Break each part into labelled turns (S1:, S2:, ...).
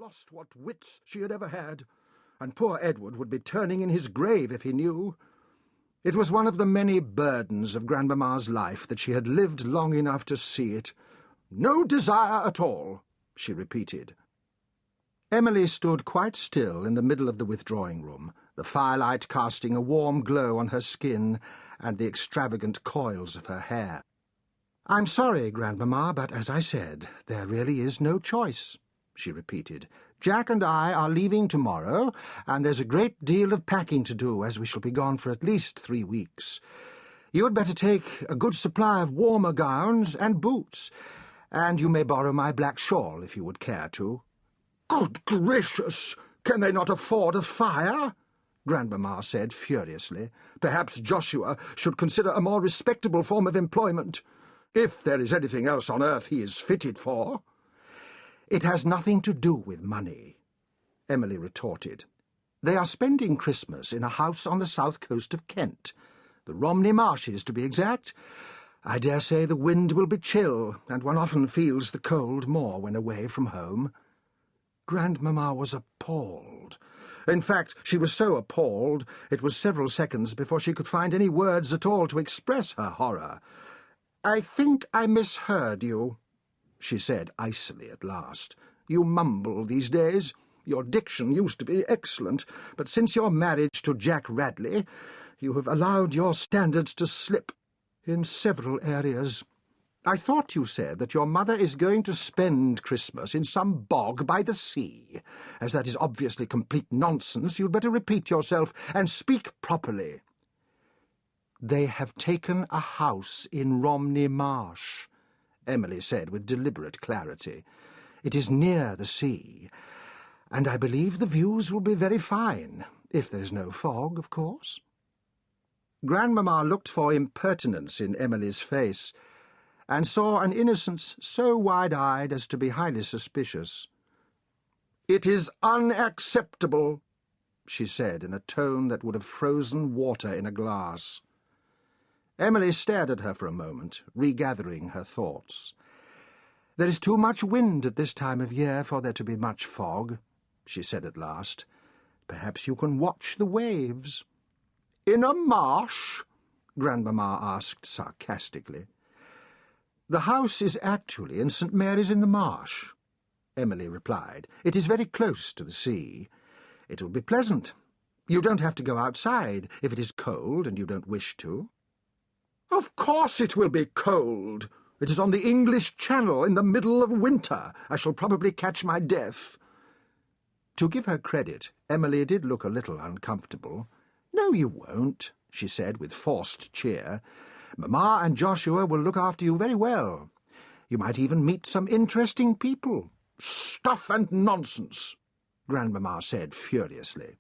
S1: lost what wits she had ever had, and poor Edward would be turning in his grave if he knew. It was one of the many burdens of Grandmama's life that she had lived long enough to see it. "No desire at all," she repeated. Emily stood quite still in the middle of the withdrawing-room, the firelight casting a warm glow on her skin and the extravagant coils of her hair. "I'm sorry, Grandmama, but as I said, there really is no choice," she repeated. "Jack and I are leaving tomorrow, and there's a great deal of packing to do, as we shall be gone for at least 3 weeks. You had better take a good supply of warmer gowns and boots, and you may borrow my black shawl if you would care to." "Good gracious! Can they not afford a fire?" Grandmama said furiously. "Perhaps Joshua should consider a more respectable form of employment, if there is anything else on earth he is fitted for." "It has nothing to do with money," Emily retorted. "They are spending Christmas in a house on the south coast of Kent, the Romney Marshes to be exact. I dare say the wind will be chill, and one often feels the cold more when away from home." Grandmama was appalled. In fact, she was so appalled it was several seconds before she could find any words at all to express her horror. "I think I misheard you," she said icily at last. "You mumble these days. Your diction used to be excellent, but since your marriage to Jack Radley, you have allowed your standards to slip in several areas. I thought you said that your mother is going to spend Christmas in some bog by the sea. As that is obviously complete nonsense, you'd better repeat yourself and speak properly." "They have taken a house in Romney Marsh," Emily said with deliberate clarity. "It is near the sea, and I believe the views will be very fine, if there is no fog, of course." Grandmama looked for impertinence in Emily's face, and saw an innocence so wide-eyed as to be highly suspicious. "It is unacceptable," she said in a tone that would have frozen water in a glass. Emily stared at her for a moment, regathering her thoughts. "There is too much wind at this time of year for there to be much fog," she said at last. "Perhaps you can watch the waves." "In a marsh?" Grandmama asked sarcastically. "The house is actually in St. Mary's-in-the-Marsh," Emily replied. "It is very close to the sea. It will be pleasant. You don't have to go outside if it is cold and you don't wish to." "Of course it will be cold. It is on the English Channel in the middle of winter. I shall probably catch my death." To give her credit, Emily did look a little uncomfortable. "No, you won't," she said with forced cheer. "Mamma and Joshua will look after you very well. You might even meet some interesting people." "Stuff and nonsense," Grandmama said furiously.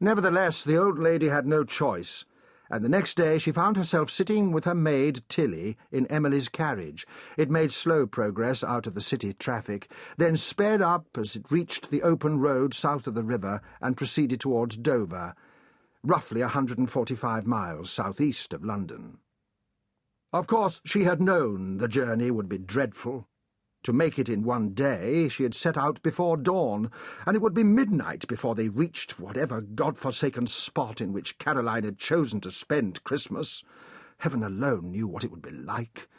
S1: Nevertheless, the old lady had no choice, and the next day she found herself sitting with her maid Tilly in Emily's carriage. It made slow progress out of the city traffic, then sped up as it reached the open road south of the river and proceeded towards Dover, roughly 145 miles southeast of London. Of course, she had known the journey would be dreadful. To make it in one day, she had set out before dawn, and it would be midnight before they reached whatever God-forsaken spot in which Caroline had chosen to spend Christmas. Heaven alone knew what it would be like.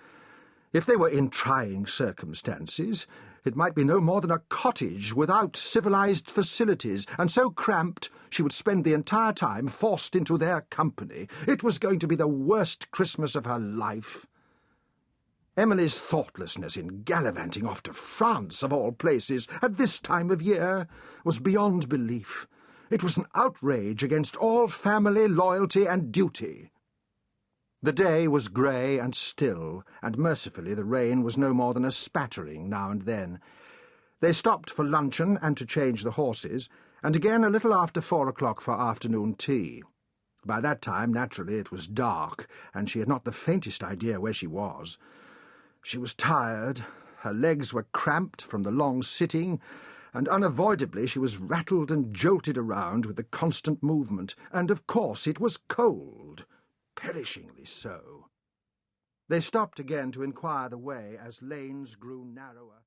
S1: If they were in trying circumstances, it might be no more than a cottage without civilized facilities, and so cramped she would spend the entire time forced into their company. It was going to be the worst Christmas of her life. Emily's thoughtlessness in gallivanting off to France, of all places, at this time of year, was beyond belief. It was an outrage against all family loyalty and duty. The day was grey and still, and mercifully the rain was no more than a spattering now and then. They stopped for luncheon and to change the horses, and again a little after 4 o'clock for afternoon tea. By that time, naturally, it was dark, and she had not the faintest idea where she was. She was tired, her legs were cramped from the long sitting, and unavoidably she was rattled and jolted around with the constant movement, and of course it was cold, perishingly so. They stopped again to inquire the way as lanes grew narrower.